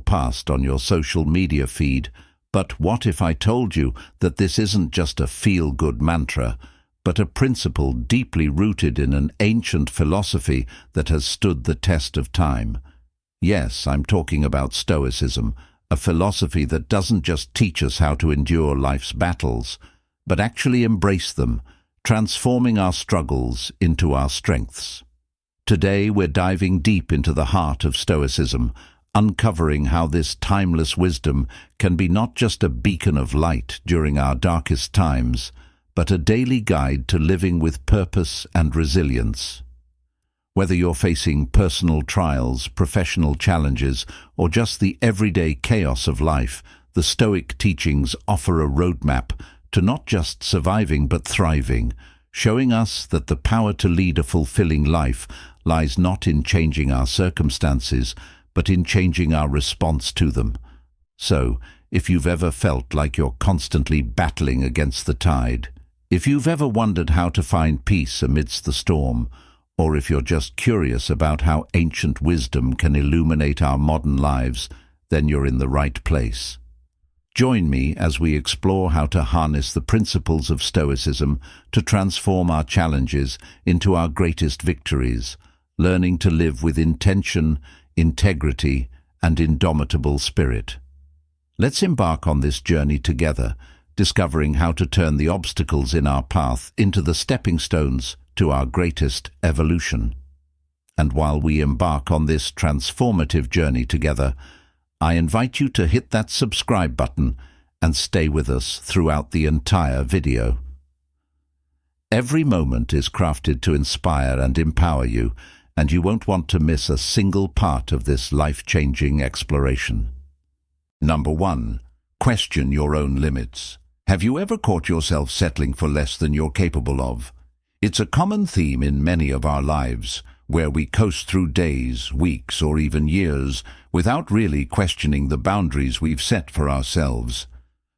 past on your social media feed, but what if I told you that this isn't just a feel-good mantra, but a principle deeply rooted in an ancient philosophy that has stood the test of time? Yes, I'm talking about Stoicism, a philosophy that doesn't just teach us how to endure life's battles, but actually embrace them, transforming our struggles into our strengths. Today we're diving deep into the heart of Stoicism, uncovering how this timeless wisdom can be not just a beacon of light during our darkest times, but a daily guide to living with purpose and resilience. Whether you're facing personal trials, professional challenges, or just the everyday chaos of life, the Stoic teachings offer a roadmap to not just surviving but thriving, showing us that the power to lead a fulfilling life lies not in changing our circumstances, but in changing our response to them. So, if you've ever felt like you're constantly battling against the tide, if you've ever wondered how to find peace amidst the storm, or if you're just curious about how ancient wisdom can illuminate our modern lives, then you're in the right place. Join me as we explore how to harness the principles of Stoicism to transform our challenges into our greatest victories, learning to live with intention, integrity, and indomitable spirit. Let's embark on this journey together, discovering how to turn the obstacles in our path into the stepping stones to our greatest evolution. And while we embark on this transformative journey together, I invite you to hit that subscribe button and stay with us throughout the entire video. Every moment is crafted to inspire and empower you, and you won't want to miss a single part of this life-changing exploration. Number 1. Question your own limits. Have you ever caught yourself settling for less than you're capable of? It's a common theme in many of our lives, where we coast through days, weeks, or even years without really questioning the boundaries we've set for ourselves.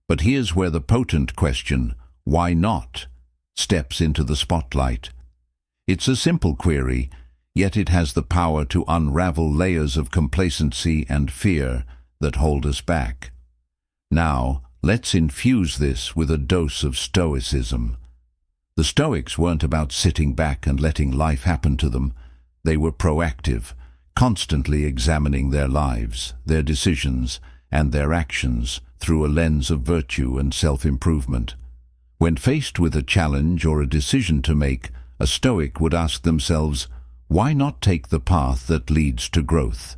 But here's where the potent question, why not, steps into the spotlight. It's a simple query, yet it has the power to unravel layers of complacency and fear that hold us back. Now, let's infuse this with a dose of Stoicism. The Stoics weren't about sitting back and letting life happen to them. They were proactive, constantly examining their lives, their decisions, and their actions through a lens of virtue and self-improvement. When faced with a challenge or a decision to make, a Stoic would ask themselves, why not take the path that leads to growth?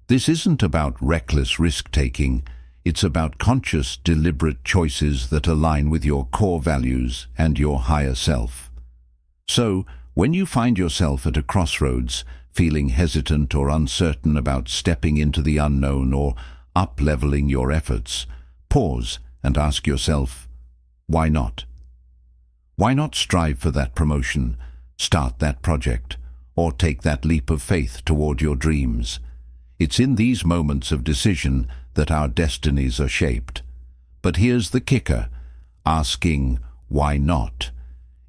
This isn't about reckless risk-taking. It's about conscious, deliberate choices that align with your core values and your higher self. So, when you find yourself at a crossroads, feeling hesitant or uncertain about stepping into the unknown or up-leveling your efforts, pause and ask yourself, why not? Why not strive for that promotion, start that project, or take that leap of faith toward your dreams? It's in these moments of decision that our destinies are shaped. But here's the kicker. Asking, why not,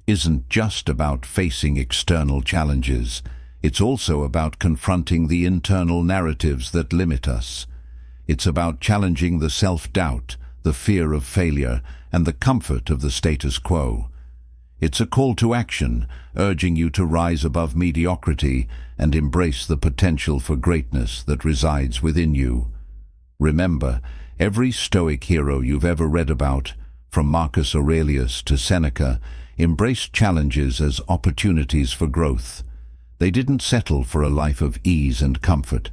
isn't just about facing external challenges. It's also about confronting the internal narratives that limit us. It's about challenging the self-doubt, the fear of failure, and the comfort of the status quo. It's a call to action, urging you to rise above mediocrity and embrace the potential for greatness that resides within you. Remember, every Stoic hero you've ever read about, from Marcus Aurelius to Seneca, embraced challenges as opportunities for growth. They didn't settle for a life of ease and comfort.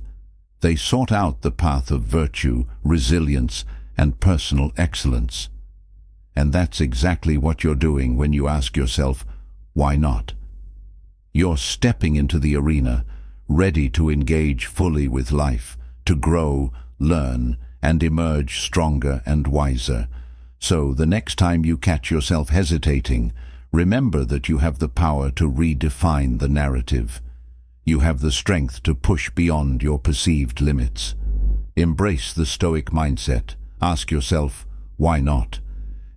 They sought out the path of virtue, resilience, and personal excellence. And that's exactly what you're doing when you ask yourself, why not? You're stepping into the arena, ready to engage fully with life, to grow, learn, and emerge stronger and wiser. So the next time you catch yourself hesitating, remember that you have the power to redefine the narrative. You have the strength to push beyond your perceived limits. Embrace the Stoic mindset. Ask yourself, why not?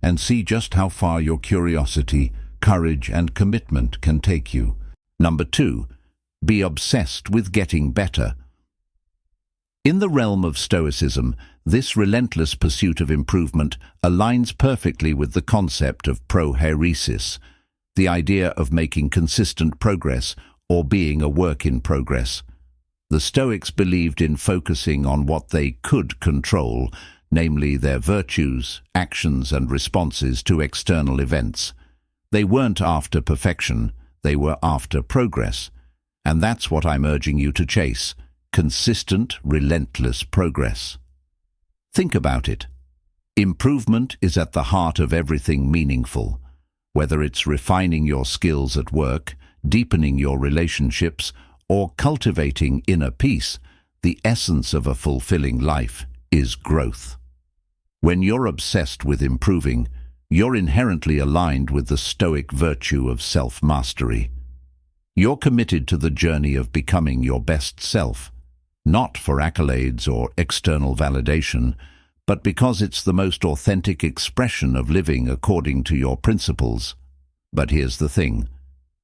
And see just how far your curiosity, courage, and commitment can take you. Number 2, be obsessed with getting better. In the realm of Stoicism, this relentless pursuit of improvement aligns perfectly with the concept of prohairesis, the idea of making consistent progress or being a work in progress. The Stoics believed in focusing on what they could control, namely their virtues, actions and responses to external events. They weren't after perfection, they were after progress. And that's what I'm urging you to chase: consistent, relentless progress. Think about it. Improvement is at the heart of everything meaningful. Whether it's refining your skills at work, deepening your relationships, or cultivating inner peace, the essence of a fulfilling life is growth. When you're obsessed with improving, you're inherently aligned with the Stoic virtue of self-mastery. You're committed to the journey of becoming your best self, not for accolades or external validation, but because it's the most authentic expression of living according to your principles. But here's the thing.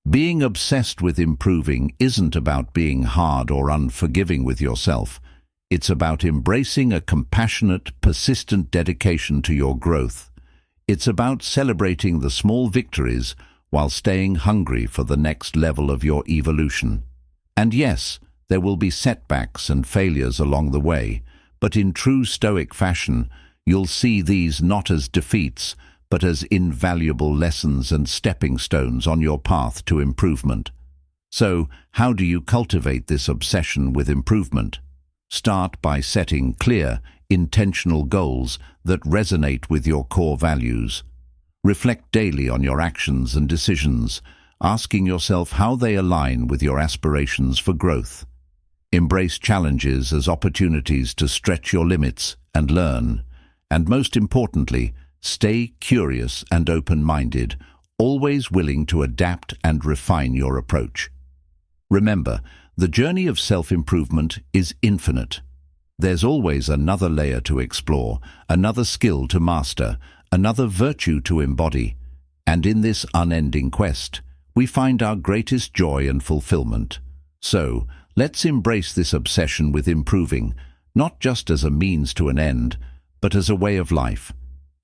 Being obsessed with improving isn't about being hard or unforgiving with yourself. It's about embracing a compassionate, persistent dedication to your growth. It's about celebrating the small victories while staying hungry for the next level of your evolution. And yes, there will be setbacks and failures along the way, but in true Stoic fashion, you'll see these not as defeats, but as invaluable lessons and stepping stones on your path to improvement. So, how do you cultivate this obsession with improvement? Start by setting clear, intentional goals that resonate with your core values. Reflect daily on your actions and decisions, asking yourself how they align with your aspirations for growth. Embrace challenges as opportunities to stretch your limits and learn. And most importantly, stay curious and open-minded, always willing to adapt and refine your approach. Remember, the journey of self-improvement is infinite. There's always another layer to explore, another skill to master, another virtue to embody. And in this unending quest, we find our greatest joy and fulfillment. So, let's embrace this obsession with improving, not just as a means to an end, but as a way of life.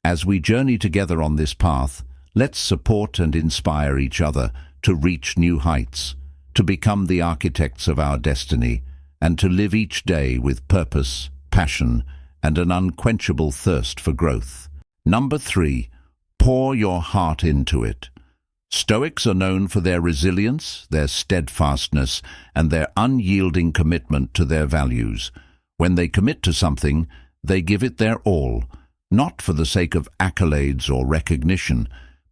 As we journey together on this path, let's support and inspire each other to reach new heights, to become the architects of our destiny, and to live each day with purpose, passion, and an unquenchable thirst for growth. Number 3, pour your heart into it. Stoics are known for their resilience, their steadfastness, and their unyielding commitment to their values. When they commit to something, they give it their all, not for the sake of accolades or recognition,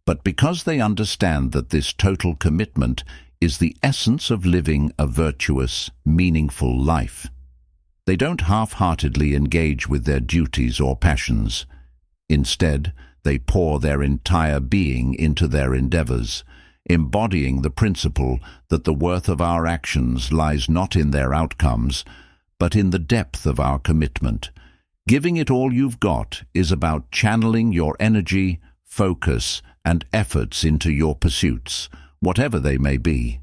but because they understand that this total commitment is the essence of living a virtuous, meaningful life. They don't half-heartedly engage with their duties or passions. Instead, they pour their entire being into their endeavors, embodying the principle that the worth of our actions lies not in their outcomes, but in the depth of our commitment. Giving it all you've got is about channeling your energy, focus, and efforts into your pursuits, whatever they may be.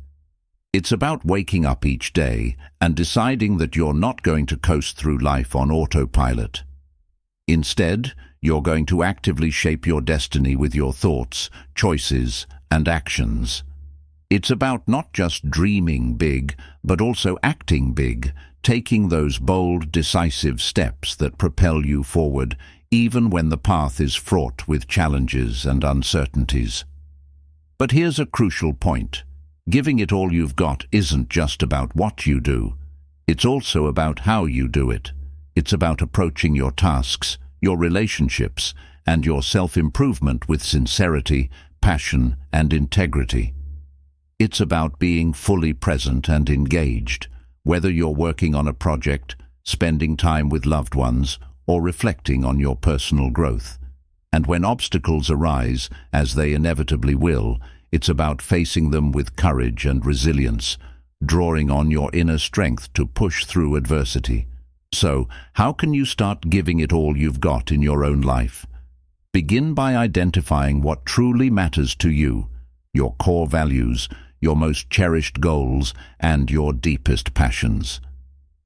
It's about waking up each day and deciding that you're not going to coast through life on autopilot. Instead, you're going to actively shape your destiny with your thoughts, choices, and actions. It's about not just dreaming big, but also acting big, taking those bold, decisive steps that propel you forward, even when the path is fraught with challenges and uncertainties. But here's a crucial point. Giving it all you've got isn't just about what you do. It's also about how you do it. It's about approaching your tasks, your relationships, and your self-improvement with sincerity, passion, and integrity. It's about being fully present and engaged, whether you're working on a project, spending time with loved ones, or reflecting on your personal growth. And when obstacles arise, as they inevitably will, it's about facing them with courage and resilience, drawing on your inner strength to push through adversity. So, how can you start giving it all you've got in your own life? Begin by identifying what truly matters to you, your core values, your most cherished goals, and your deepest passions.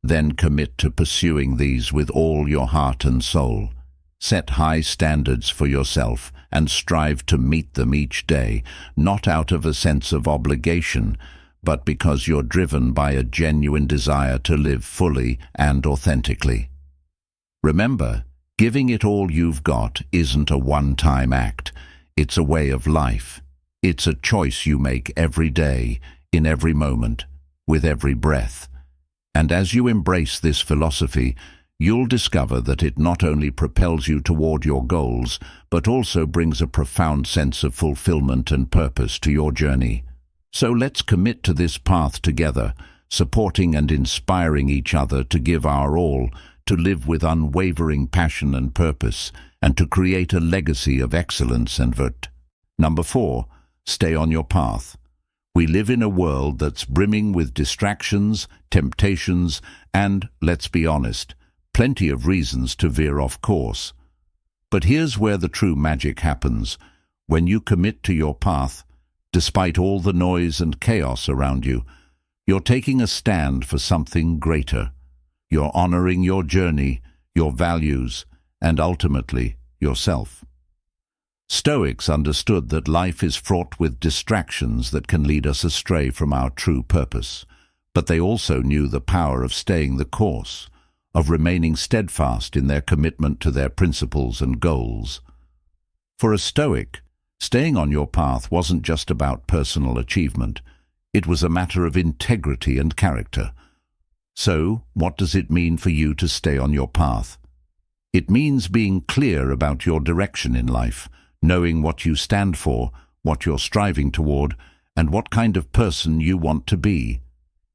Then commit to pursuing these with all your heart and soul. Set high standards for yourself and strive to meet them each day, not out of a sense of obligation, but because you're driven by a genuine desire to live fully and authentically. Remember, giving it all you've got isn't a one-time act. It's a way of life. It's a choice you make every day, in every moment, with every breath. And as you embrace this philosophy, you'll discover that it not only propels you toward your goals, but also brings a profound sense of fulfillment and purpose to your journey. So let's commit to this path together, supporting and inspiring each other to give our all, to live with unwavering passion and purpose, and to create a legacy of excellence and virtue. Number 4, stay on your path. We live in a world that's brimming with distractions, temptations, and, let's be honest, plenty of reasons to veer off course. But here's where the true magic happens. When you commit to your path, despite all the noise and chaos around you, you're taking a stand for something greater. You're honoring your journey, your values, and ultimately, yourself. Stoics understood that life is fraught with distractions that can lead us astray from our true purpose, but they also knew the power of staying the course, of remaining steadfast in their commitment to their principles and goals. For a Stoic, staying on your path wasn't just about personal achievement. It was a matter of integrity and character. So, what does it mean for you to stay on your path? It means being clear about your direction in life, knowing what you stand for, what you're striving toward, and what kind of person you want to be.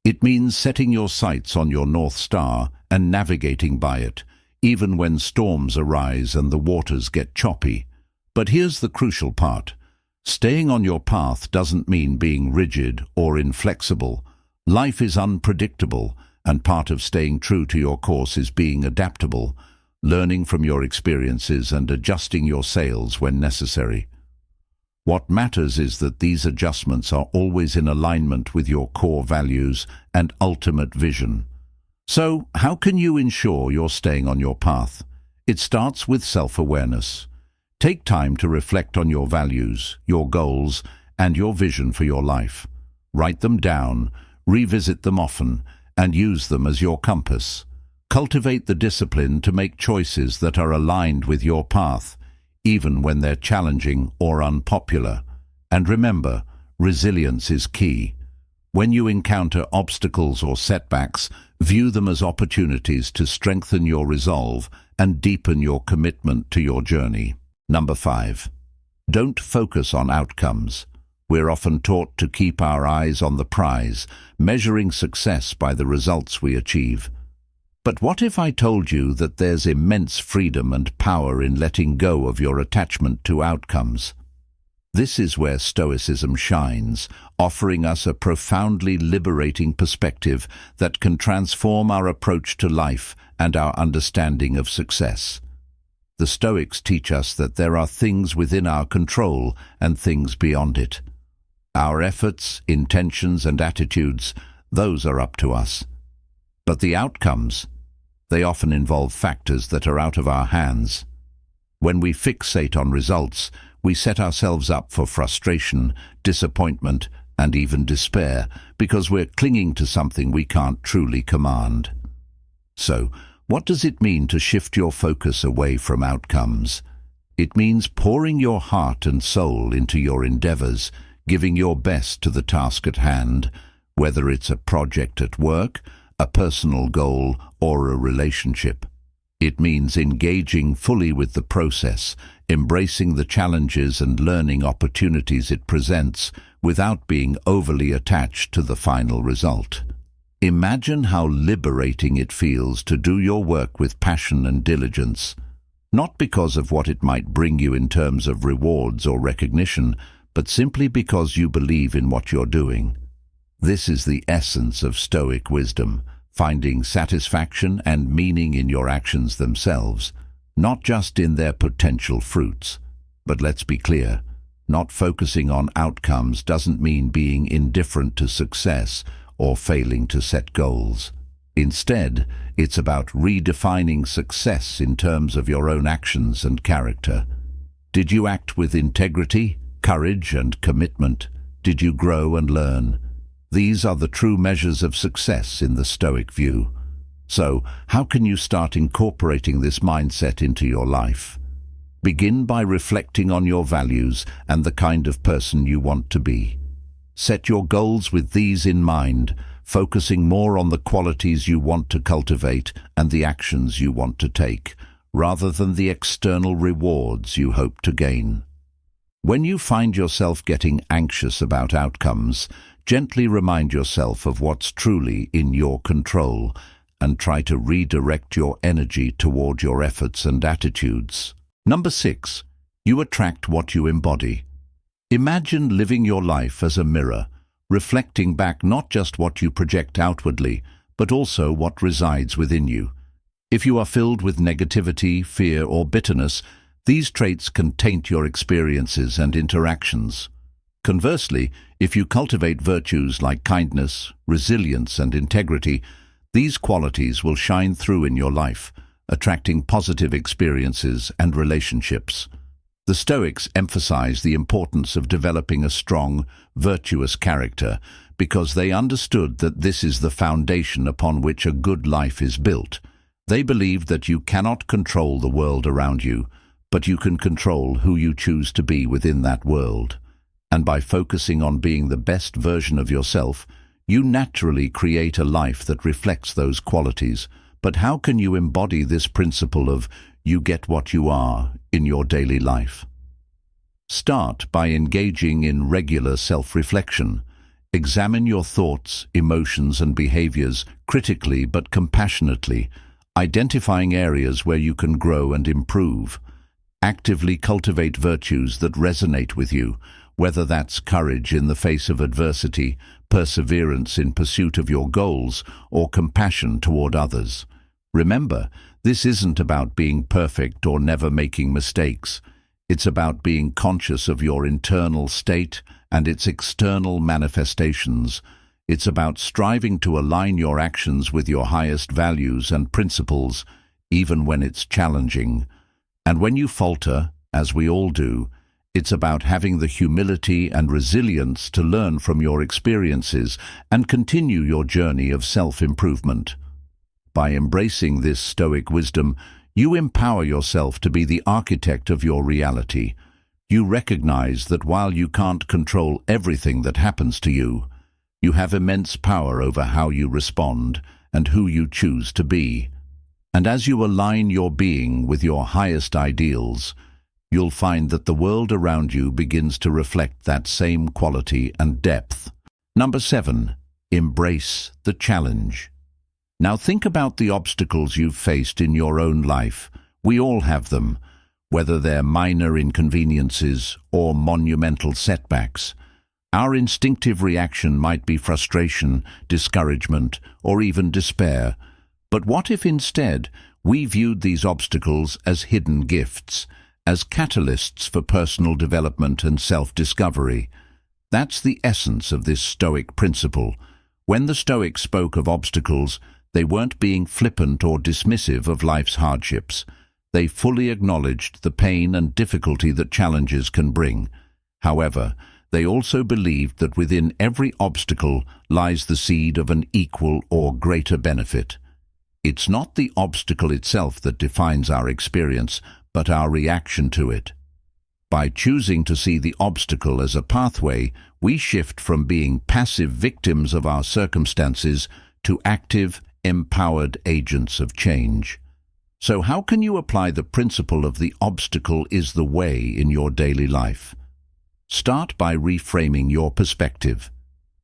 It means setting your sights on your North Star and navigating by it, even when storms arise and the waters get choppy. But here's the crucial part. Staying on your path doesn't mean being rigid or inflexible. Life is unpredictable, and part of staying true to your course is being adaptable, learning from your experiences and adjusting your sails when necessary. What matters is that these adjustments are always in alignment with your core values and ultimate vision. So, how can you ensure you're staying on your path? It starts with self-awareness. Take time to reflect on your values, your goals, and your vision for your life. Write them down, revisit them often, and use them as your compass. Cultivate the discipline to make choices that are aligned with your path, even when they're challenging or unpopular. And remember, resilience is key. When you encounter obstacles or setbacks, view them as opportunities to strengthen your resolve and deepen your commitment to your journey. Number 5. Don't focus on outcomes. We're often taught to keep our eyes on the prize, measuring success by the results we achieve. But what if I told you that there's immense freedom and power in letting go of your attachment to outcomes? This is where Stoicism shines, offering us a profoundly liberating perspective that can transform our approach to life and our understanding of success. The Stoics teach us that there are things within our control and things beyond it. Our efforts, intentions, and attitudes, those are up to us. But the outcomes, they often involve factors that are out of our hands. When we fixate on results, we set ourselves up for frustration, disappointment, and even despair, because we're clinging to something we can't truly command. So, what does it mean to shift your focus away from outcomes? It means pouring your heart and soul into your endeavors, giving your best to the task at hand, whether it's a project at work, a personal goal, or a relationship. It means engaging fully with the process, embracing the challenges and learning opportunities it presents without being overly attached to the final result. Imagine how liberating it feels to do your work with passion and diligence, not because of what it might bring you in terms of rewards or recognition, but simply because you believe in what you're doing. This is the essence of Stoic wisdom, finding satisfaction and meaning in your actions themselves, not just in their potential fruits. But let's be clear, not focusing on outcomes doesn't mean being indifferent to success or failing to set goals. Instead, it's about redefining success in terms of your own actions and character. Did you act with integrity, courage, and commitment? Did you grow and learn? These are the true measures of success in the Stoic view. So, how can you start incorporating this mindset into your life? Begin by reflecting on your values and the kind of person you want to be. Set your goals with these in mind, focusing more on the qualities you want to cultivate and the actions you want to take, rather than the external rewards you hope to gain. When you find yourself getting anxious about outcomes, gently remind yourself of what's truly in your control and try to redirect your energy toward your efforts and attitudes. Number 6. You attract what you embody. Imagine living your life as a mirror, reflecting back not just what you project outwardly, but also what resides within you. If you are filled with negativity, fear, or bitterness, these traits can taint your experiences and interactions. Conversely, if you cultivate virtues like kindness, resilience, and integrity, these qualities will shine through in your life, attracting positive experiences and relationships. The Stoics emphasize the importance of developing a strong, virtuous character because they understood that this is the foundation upon which a good life is built. They believed that you cannot control the world around you, but you can control who you choose to be within that world. And by focusing on being the best version of yourself, you naturally create a life that reflects those qualities. But how can you embody this principle of you get what you are in your daily life? Start by engaging in regular self-reflection. Examine your thoughts, emotions, and behaviors critically but compassionately, identifying areas where you can grow and improve. Actively cultivate virtues that resonate with you, whether that's courage in the face of adversity, perseverance in pursuit of your goals, or compassion toward others. Remember, this isn't about being perfect or never making mistakes. It's about being conscious of your internal state and its external manifestations. It's about striving to align your actions with your highest values and principles, even when it's challenging. And when you falter, as we all do, it's about having the humility and resilience to learn from your experiences and continue your journey of self-improvement. By embracing this Stoic wisdom, you empower yourself to be the architect of your reality. You recognize that while you can't control everything that happens to you, you have immense power over how you respond and who you choose to be. And as you align your being with your highest ideals, you'll find that the world around you begins to reflect that same quality and depth. Number 7. Embrace the challenge. Now think about the obstacles you've faced in your own life. We all have them, whether they're minor inconveniences or monumental setbacks. Our instinctive reaction might be frustration, discouragement, or even despair. But what if instead we viewed these obstacles as hidden gifts, as catalysts for personal development and self-discovery? That's the essence of this Stoic principle. When the Stoics spoke of obstacles, they weren't being flippant or dismissive of life's hardships. They fully acknowledged the pain and difficulty that challenges can bring. However, they also believed that within every obstacle lies the seed of an equal or greater benefit. It's not the obstacle itself that defines our experience, but our reaction to it. By choosing to see the obstacle as a pathway, we shift from being passive victims of our circumstances to active, empowered agents of change. So how can you apply the principle of the obstacle is the way in your daily life? Start by reframing your perspective.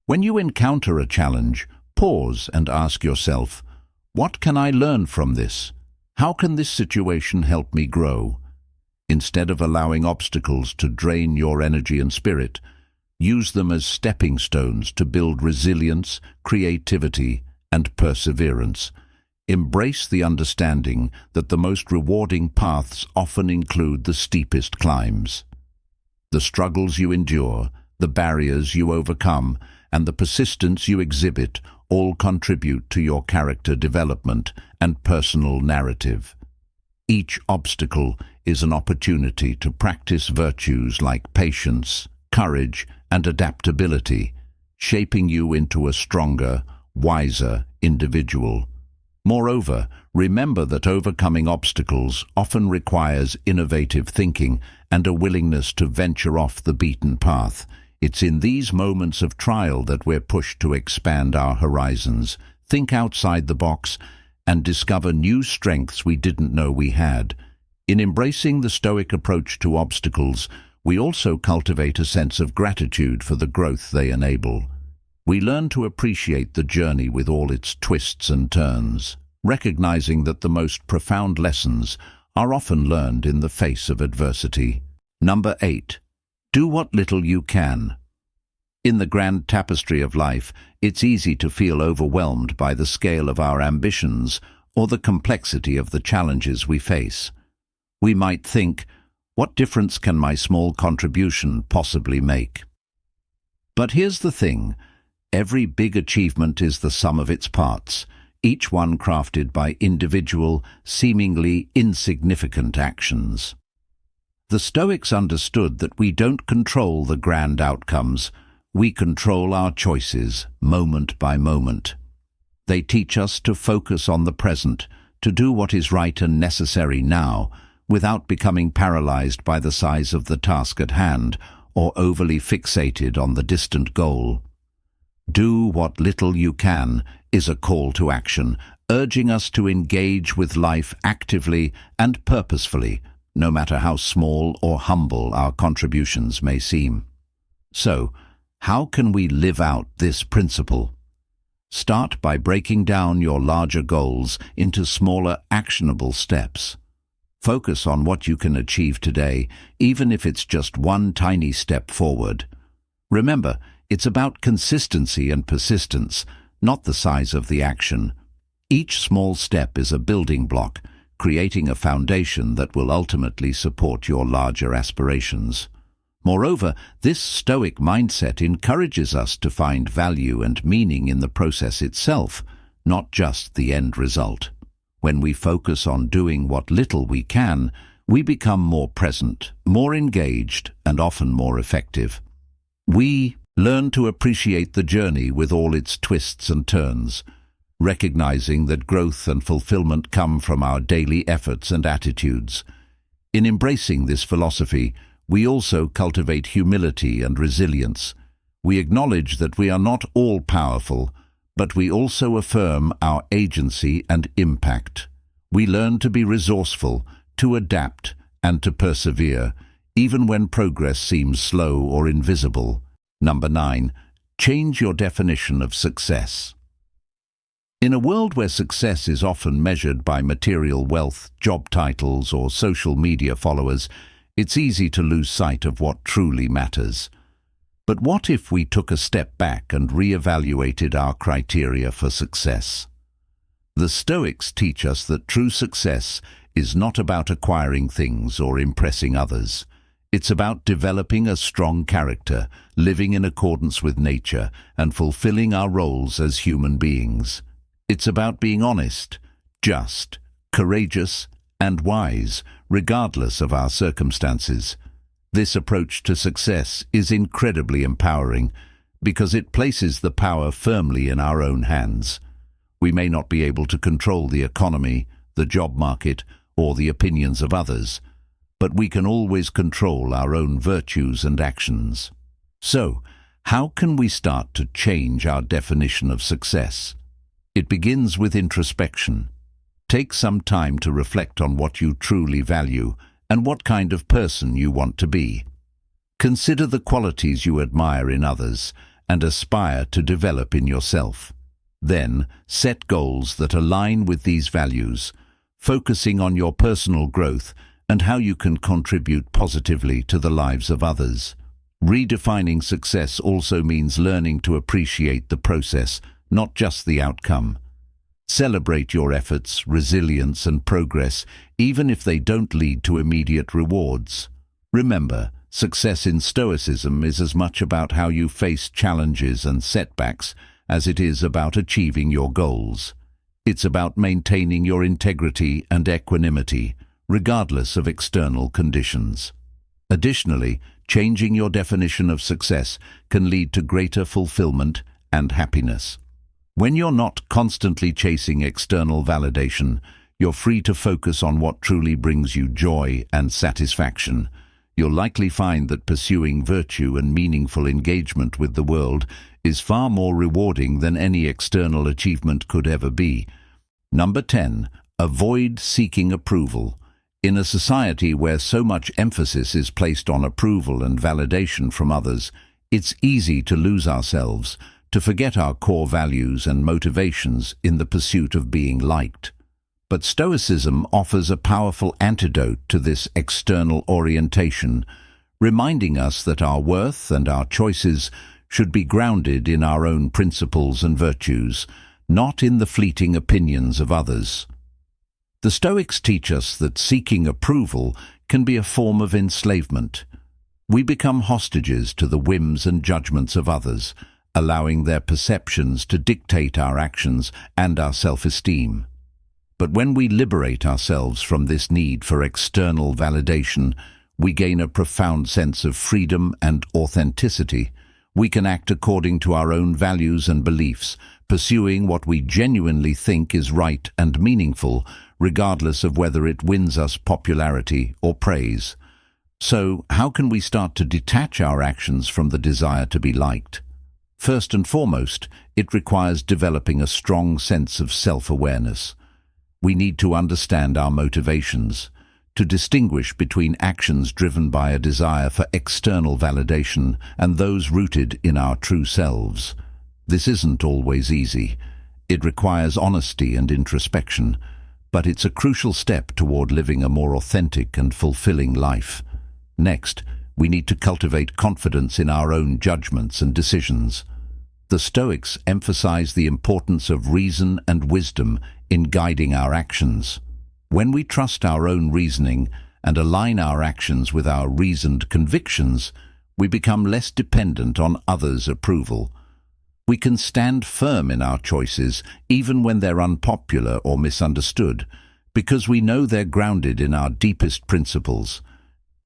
When you encounter a challenge, pause and ask yourself, what can I learn from this? How can this situation help me grow? Instead of allowing obstacles to drain your energy and spirit, use them as stepping stones to build resilience, creativity, and perseverance. Embrace the understanding that the most rewarding paths often include the steepest climbs. The struggles you endure, the barriers you overcome, and the persistence you exhibit all contribute to your character development and personal narrative. Each obstacle is an opportunity to practice virtues like patience, courage, and adaptability, shaping you into a stronger, wiser individual. Moreover, remember that overcoming obstacles often requires innovative thinking and a willingness to venture off the beaten path. It's in these moments of trial that we're pushed to expand our horizons, think outside the box, and discover new strengths we didn't know we had. In embracing the Stoic approach to obstacles, we also cultivate a sense of gratitude for the growth they enable. We learn to appreciate the journey with all its twists and turns, recognizing that the most profound lessons are often learned in the face of adversity. Number 8. Do what little you can. In the grand tapestry of life, it's easy to feel overwhelmed by the scale of our ambitions or the complexity of the challenges we face. We might think, what difference can my small contribution possibly make? But here's the thing. Every big achievement is the sum of its parts, each one crafted by individual, seemingly insignificant actions. The Stoics understood that we don't control the grand outcomes, we control our choices, moment by moment. They teach us to focus on the present, to do what is right and necessary now, without becoming paralyzed by the size of the task at hand or overly fixated on the distant goal. Do what little you can is a call to action, urging us to engage with life actively and purposefully, no matter how small or humble our contributions may seem. So, how can we live out this principle? Start by breaking down your larger goals into smaller, actionable steps. Focus on what you can achieve today, even if it's just one tiny step forward. Remember, it's about consistency and persistence, not the size of the action. Each small step is a building block, creating a foundation that will ultimately support your larger aspirations. Moreover, this Stoic mindset encourages us to find value and meaning in the process itself, not just the end result. When we focus on doing what little we can, we become more present, more engaged, and often more effective. We learn to appreciate the journey with all its twists and turns, recognizing that growth and fulfillment come from our daily efforts and attitudes. In embracing this philosophy, we also cultivate humility and resilience. We acknowledge that we are not all-powerful, but we also affirm our agency and impact. We learn to be resourceful, to adapt, and to persevere, even when progress seems slow or invisible. Number 9. Change your definition of success. In a world where success is often measured by material wealth, job titles, or social media followers, it's easy to lose sight of what truly matters. But what if we took a step back and re-evaluated our criteria for success? The Stoics teach us that true success is not about acquiring things or impressing others. It's about developing a strong character, living in accordance with nature, and fulfilling our roles as human beings. It's about being honest, just, courageous, and wise, regardless of our circumstances. This approach to success is incredibly empowering because it places the power firmly in our own hands. We may not be able to control the economy, the job market, or the opinions of others, but we can always control our own virtues and actions. So, how can we start to change our definition of success? It begins with introspection. Take some time to reflect on what you truly value and what kind of person you want to be. Consider the qualities you admire in others and aspire to develop in yourself. Then, set goals that align with these values, focusing on your personal growth and how you can contribute positively to the lives of others. Redefining success also means learning to appreciate the process, not just the outcome. Celebrate your efforts, resilience, and progress, even if they don't lead to immediate rewards. Remember, success in Stoicism is as much about how you face challenges and setbacks as it is about achieving your goals. It's about maintaining your integrity and equanimity, regardless of external conditions. Additionally, changing your definition of success can lead to greater fulfillment and happiness. When you're not constantly chasing external validation, you're free to focus on what truly brings you joy and satisfaction. You'll likely find that pursuing virtue and meaningful engagement with the world is far more rewarding than any external achievement could ever be. Number 10. Avoid seeking approval. In a society where so much emphasis is placed on approval and validation from others, it's easy to lose ourselves, to forget our core values and motivations in the pursuit of being liked. But Stoicism offers a powerful antidote to this external orientation, reminding us that our worth and our choices should be grounded in our own principles and virtues, not in the fleeting opinions of others. The Stoics teach us that seeking approval can be a form of enslavement. We become hostages to the whims and judgments of others, allowing their perceptions to dictate our actions and our self-esteem. But when we liberate ourselves from this need for external validation, we gain a profound sense of freedom and authenticity. We can act according to our own values and beliefs, pursuing what we genuinely think is right and meaningful, regardless of whether it wins us popularity or praise. So, how can we start to detach our actions from the desire to be liked? First and foremost, it requires developing a strong sense of self-awareness. We need to understand our motivations, to distinguish between actions driven by a desire for external validation and those rooted in our true selves. This isn't always easy. It requires honesty and introspection, but it's a crucial step toward living a more authentic and fulfilling life. Next, we need to cultivate confidence in our own judgments and decisions. The Stoics emphasize the importance of reason and wisdom in guiding our actions. When we trust our own reasoning and align our actions with our reasoned convictions, we become less dependent on others' approval. We can stand firm in our choices even when they're unpopular or misunderstood, because we know they're grounded in our deepest principles.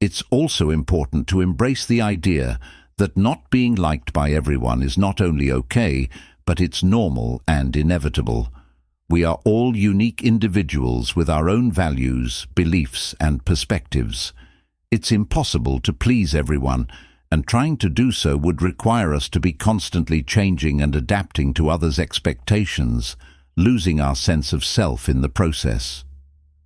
It's also important to embrace the idea that not being liked by everyone is not only okay, but it's normal and inevitable. We are all unique individuals with our own values, beliefs, and perspectives. It's impossible to please everyone, and trying to do so would require us to be constantly changing and adapting to others' expectations, losing our sense of self in the process.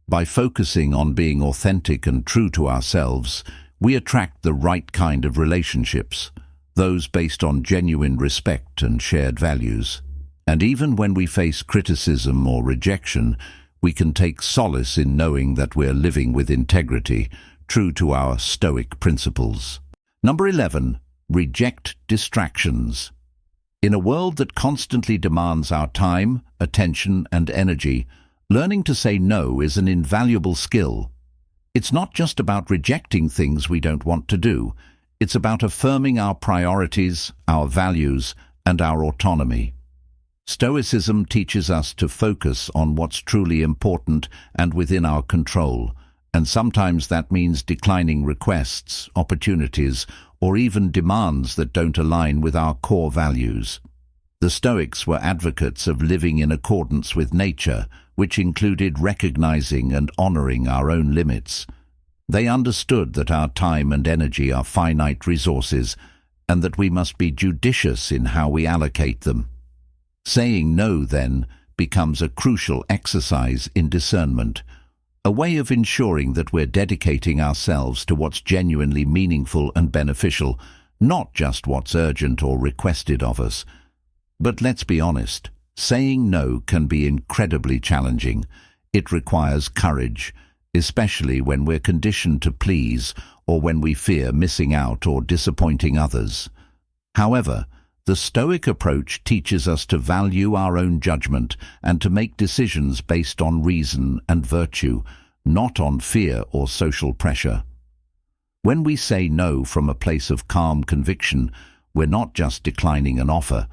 By focusing on being authentic and true to ourselves, we attract the right kind of relationships, those based on genuine respect and shared values. And even when we face criticism or rejection, we can take solace in knowing that we're living with integrity, true to our Stoic principles. Number 11. Reject distractions. In a world that constantly demands our time, attention, and energy, learning to say no is an invaluable skill. It's not just about rejecting things we don't want to do. It's about affirming our priorities, our values, and our autonomy. Stoicism teaches us to focus on what's truly important and within our control, and sometimes that means declining requests, opportunities, or even demands that don't align with our core values. The Stoics were advocates of living in accordance with nature, which included recognizing and honoring our own limits. They understood that our time and energy are finite resources, and that we must be judicious in how we allocate them. Saying no, then, becomes a crucial exercise in discernment, a way of ensuring that we're dedicating ourselves to what's genuinely meaningful and beneficial, not just what's urgent or requested of us. But let's be honest, saying no can be incredibly challenging. It requires courage, especially when we're conditioned to please or when we fear missing out or disappointing others. However, the Stoic approach teaches us to value our own judgment and to make decisions based on reason and virtue, not on fear or social pressure. When we say no from a place of calm conviction, we're not just declining an offer,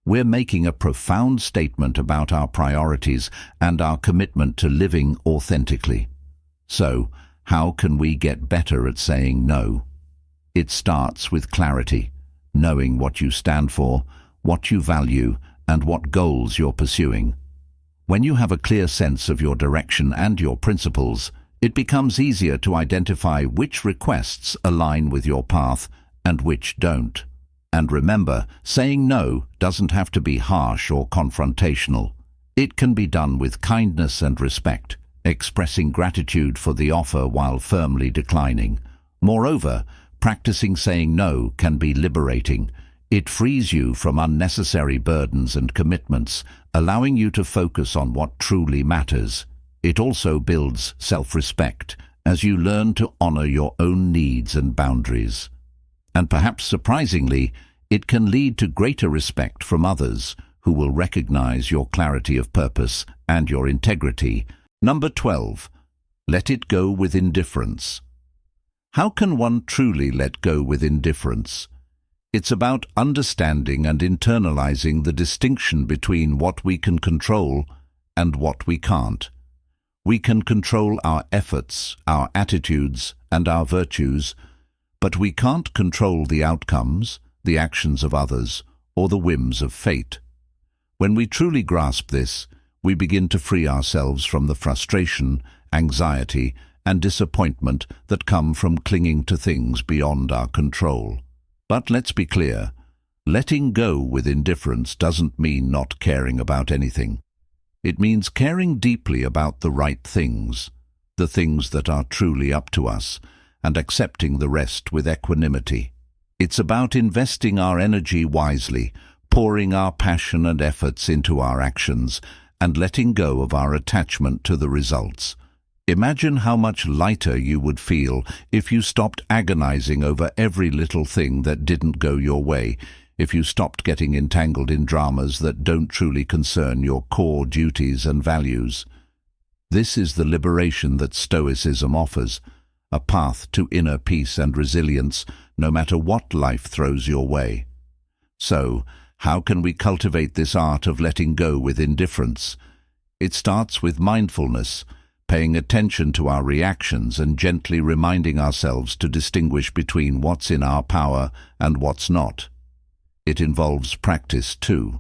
we're making a profound statement about our priorities and our commitment to living authentically. So, how can we get better at saying no? It starts with clarity, knowing what you stand for, what you value, and what goals you're pursuing. When you have a clear sense of your direction and your principles, it becomes easier to identify which requests align with your path and which don't. And remember, saying no doesn't have to be harsh or confrontational. It can be done with kindness and respect, expressing gratitude for the offer while firmly declining. Moreover, practicing saying no can be liberating. It frees you from unnecessary burdens and commitments, allowing you to focus on what truly matters. It also builds self-respect as you learn to honor your own needs and boundaries. And perhaps surprisingly, it can lead to greater respect from others who will recognize your clarity of purpose and your integrity. Number 12. Let it go with indifference. How can one truly let go with indifference? It's about understanding and internalizing the distinction between what we can control and what we can't. We can control our efforts, our attitudes, and our virtues, but we can't control the outcomes, the actions of others, or the whims of fate. When we truly grasp this, we begin to free ourselves from the frustration, anxiety, and disappointment that come from clinging to things beyond our control. But let's be clear, letting go with indifference doesn't mean not caring about anything. It means caring deeply about the right things, the things that are truly up to us, and accepting the rest with equanimity. It's about investing our energy wisely, pouring our passion and efforts into our actions, and letting go of our attachment to the results. Imagine how much lighter you would feel if you stopped agonizing over every little thing that didn't go your way, if you stopped getting entangled in dramas that don't truly concern your core duties and values. This is the liberation that Stoicism offers, a path to inner peace and resilience, no matter what life throws your way. So, how can we cultivate this art of letting go with indifference? It starts with mindfulness, paying attention to our reactions and gently reminding ourselves to distinguish between what's in our power and what's not. It involves practice too.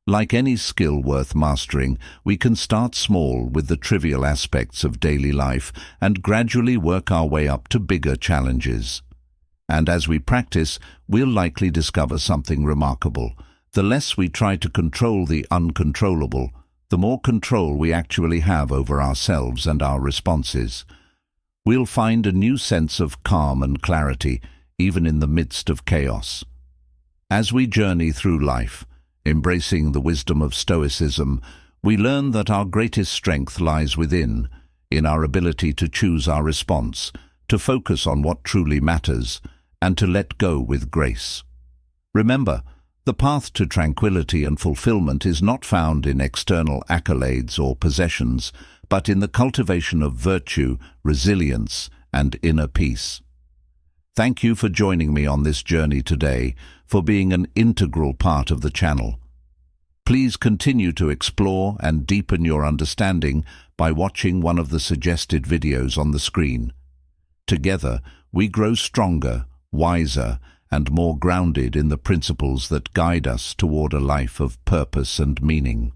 Like any skill worth mastering, we can start small with the trivial aspects of daily life and gradually work our way up to bigger challenges. And as we practice, we'll likely discover something remarkable. The less we try to control the uncontrollable, the more control we actually have over ourselves and our responses. We'll find a new sense of calm and clarity, even in the midst of chaos. As we journey through life, embracing the wisdom of Stoicism, we learn that our greatest strength lies within, in our ability to choose our response, to focus on what truly matters, and to let go with grace. Remember, the path to tranquility and fulfillment is not found in external accolades or possessions, but in the cultivation of virtue, resilience, and inner peace. Thank you for joining me on this journey today, for being an integral part of the channel. Please continue to explore and deepen your understanding by watching one of the suggested videos on the screen. Together, we grow stronger, wiser, and more grounded in the principles that guide us toward a life of purpose and meaning.